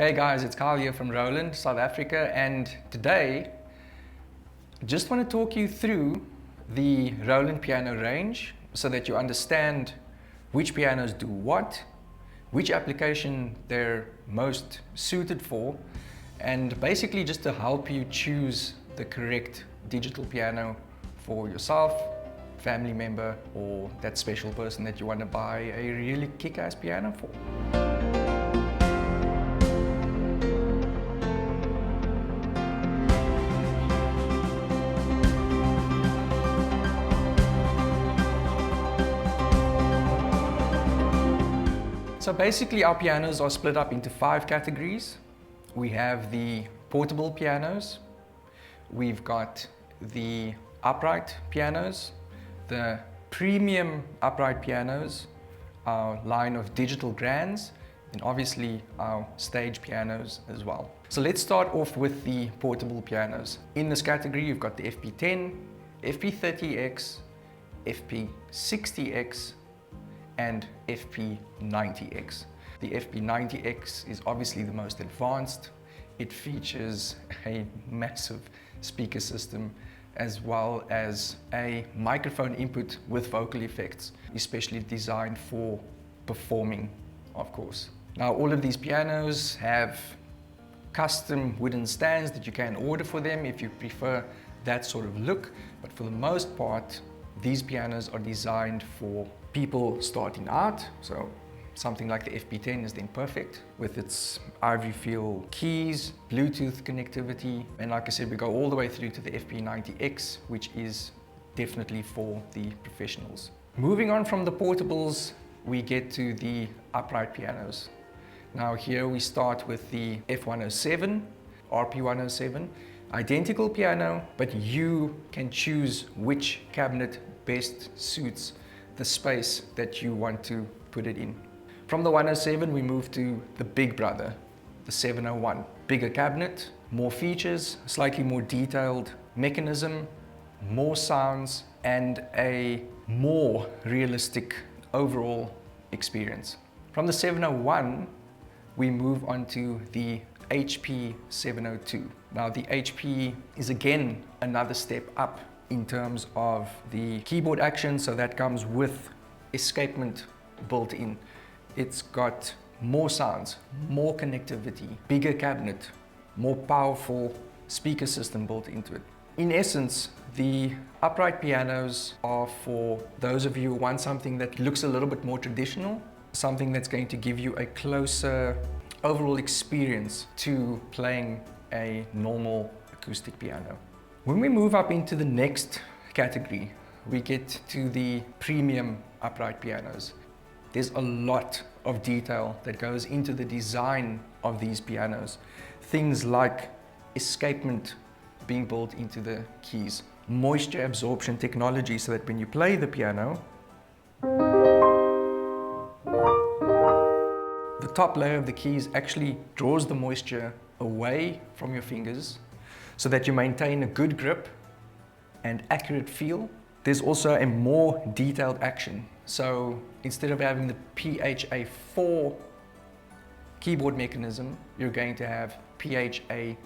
Hey guys, it's Kyle here from Roland, South Africa, and today I just want to talk you through the Roland piano range so that you understand which pianos do what, which application they're most suited for, and basically just to help you choose the correct digital piano for yourself, family member, or that special person that you want to buy a really kick-ass piano for. So basically our pianos are split up into 5 categories. We have the portable pianos, we've got the upright pianos, the premium upright pianos, our line of digital grands, and obviously our stage pianos as well. So let's start off with the portable pianos. In this category you've got the FP10, FP30X, FP60X, and FP90X. The FP90X is obviously the most advanced. It features a massive speaker system as well as a microphone input with vocal effects, especially designed for performing, of course. Now all of these pianos have custom wooden stands that you can order for them if you prefer that sort of look, but for the most part these pianos are designed for people starting out, so something like the FP10 is then perfect with its ivory feel keys, Bluetooth connectivity, and like I said, we go all the way through to the FP90X, which is definitely for the professionals. Moving on from the portables, we get to the upright pianos. Now here we start with the F107, RP107, identical piano, but you can choose which cabinet best suits the space that you want to put it in. From the 107 we move to the big brother, the 701. Bigger cabinet, more features, slightly more detailed mechanism, more sounds, and a more realistic overall experience. From the 701 we move on to the HP 702. Now the HP is again another step up in terms of the keyboard action, so that comes with escapement built in. It's got more sounds, more connectivity, bigger cabinet, more powerful speaker system built into it. In essence, the upright pianos are for those of you who want something that looks a little bit more traditional, something that's going to give you a closer overall experience to playing a normal acoustic piano. When we move up into the next category, we get to the premium upright pianos. There's a lot of detail that goes into the design of these pianos. Things like escapement being built into the keys, moisture absorption technology so that when you play the piano, the top layer of the keys actually draws the moisture away from your fingers so that you maintain a good grip and accurate feel. There's also a more detailed action. So instead of having the PHA4 keyboard mechanism, you're going to have PHA50,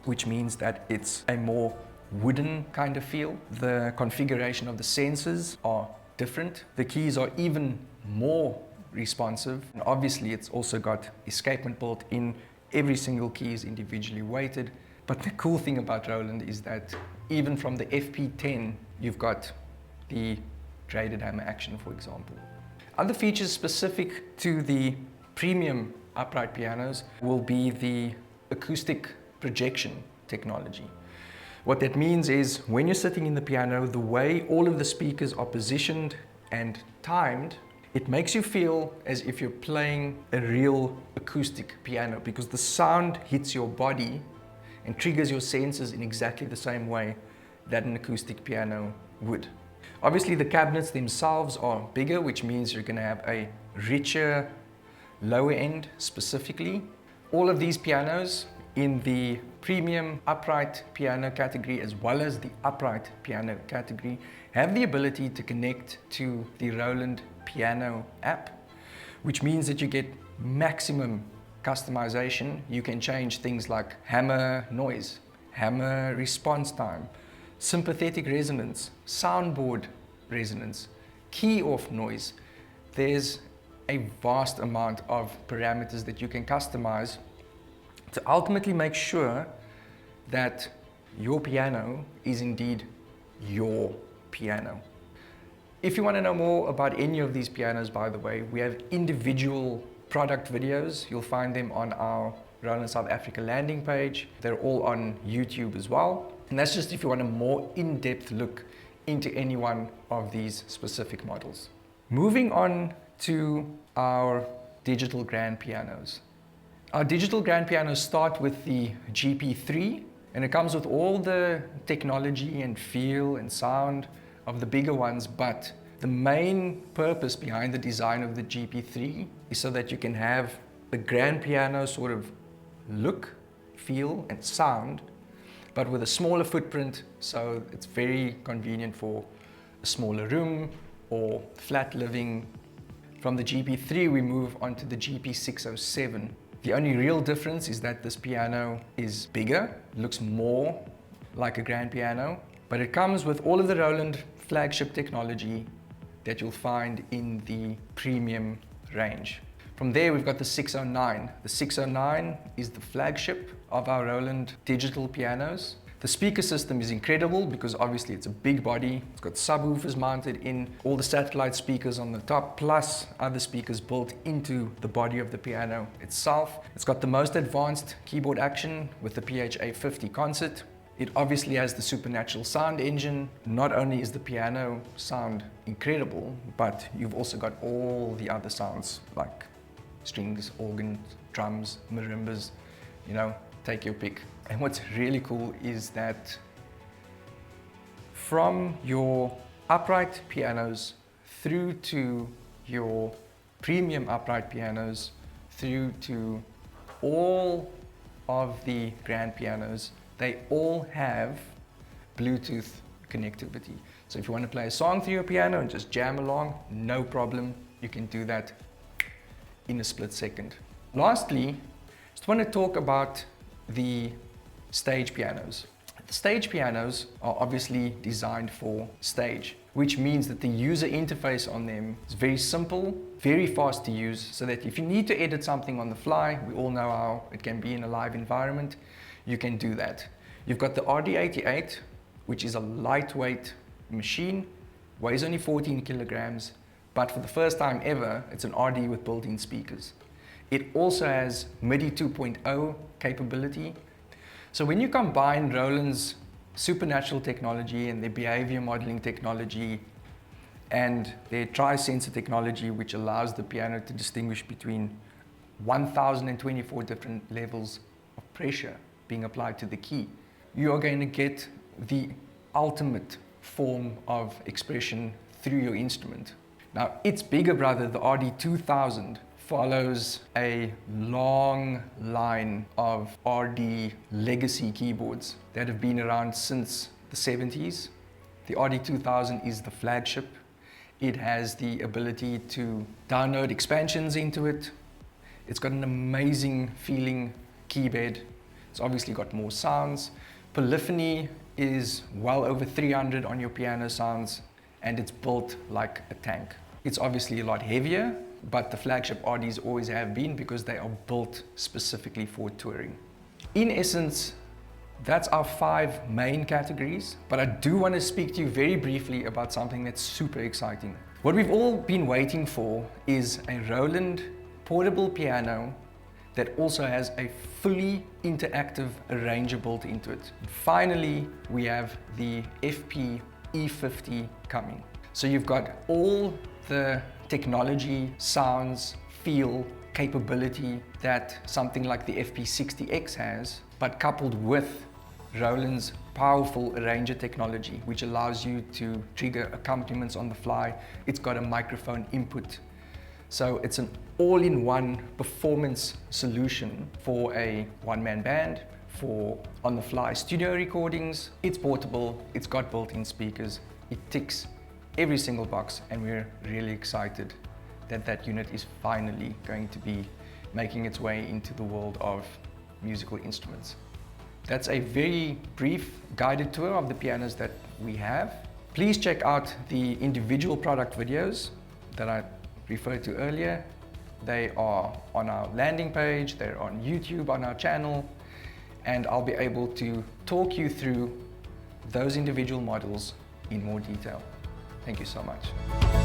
which means that it's a more wooden kind of feel. The configuration of the sensors are different. The keys are even more responsive. And obviously it's also got escapement built in. Every single key is individually weighted. But the cool thing about Roland is that even from the FP10, you've got the graded hammer action, for example. Other features specific to the premium upright pianos will be the acoustic projection technology. What that means is when you're sitting in the piano, the way all of the speakers are positioned and timed, it makes you feel as if you're playing a real acoustic piano because the sound hits your body and triggers your senses in exactly the same way that an acoustic piano would. Obviously the cabinets themselves are bigger, which means you're going to have a richer lower end specifically. All of these pianos in the premium upright piano category as well as the upright piano category have the ability to connect to the Roland Piano app, which means that you get maximum customization, you can change things like hammer noise, hammer response time, sympathetic resonance, soundboard resonance, key off noise. There's a vast amount of parameters that you can customize to ultimately make sure that your piano is indeed your piano. If you want to know more about any of these pianos, by the way, we have individual product videos. You'll find them on our Roland South Africa landing page. They're all on YouTube as well. And that's just if you want a more in-depth look into any one of these specific models. Moving on to our digital grand pianos. Our digital grand pianos start with the GP3, and it comes with all the technology and feel and sound of the bigger ones, but the main purpose behind the design of the GP3 is so that you can have the grand piano sort of look, feel and sound, but with a smaller footprint, so it's very convenient for a smaller room or flat living. From the GP3 we move on to the GP607. The only real difference is that this piano is bigger, looks more like a grand piano, but it comes with all of the Roland flagship technology that you'll find in the premium range. From there we've got the 609. The 609 is the flagship of our Roland digital pianos. The speaker system is incredible because obviously it's a big body. It's got subwoofers mounted in, all the satellite speakers on the top, plus other speakers built into the body of the piano itself. It's got the most advanced keyboard action with the PHA50 Concert. It obviously has the supernatural sound engine. Not only is the piano sound incredible, but you've also got all the other sounds like strings, organs, drums, marimbas, you know, take your pick. And what's really cool is that from your upright pianos through to your premium upright pianos, through to all of the grand pianos, they all have Bluetooth connectivity. So if you want to play a song through your piano and just jam along, no problem. You can do that in a split second. Lastly, just want to talk about the stage pianos. The stage pianos are obviously designed for stage, which means that the user interface on them is very simple, very fast to use, so that if you need to edit something on the fly, we all know how it can be in a live environment, you can do that. You've got the RD88, which is a lightweight machine, weighs only 14 kilograms, but for the first time ever, it's an RD with built-in speakers. It also has MIDI 2.0 capability. So when you combine Roland's supernatural technology and their behavior modeling technology and their tri-sensor technology, which allows the piano to distinguish between 1,024 different levels of pressure being applied to the key, you are going to get the ultimate form of expression through your instrument. Now, its bigger brother, the RD2000, follows a long line of RD legacy keyboards that have been around since the 70s. The RD2000 is the flagship. It has the ability to download expansions into it. It's got an amazing feeling keybed. It's obviously got more sounds. Polyphony is well over 300 on your piano sounds, and it's built like a tank. It's obviously a lot heavier, but the flagship RDs always have been because they are built specifically for touring. In essence, that's our 5 main categories, but I do want to speak to you very briefly about something that's super exciting. What we've all been waiting for is a Roland portable piano that also has a fully interactive arranger built into it. And finally, we have the FP E50 coming. So you've got all the technology, sounds, feel, capability that something like the FP60X has, but coupled with Roland's powerful arranger technology, which allows you to trigger accompaniments on the fly. It's got a microphone input. So it's an all-in-one performance solution for a one-man band, for on-the-fly studio recordings. It's portable, it's got built-in speakers, it ticks every single box, and we're really excited that that unit is finally going to be making its way into the world of musical instruments. That's a very brief guided tour of the pianos that we have. Please check out the individual product videos that I referred to earlier. They are on our landing page, they're on YouTube on our channel, and I'll be able to talk you through those individual models in more detail. Thank you so much.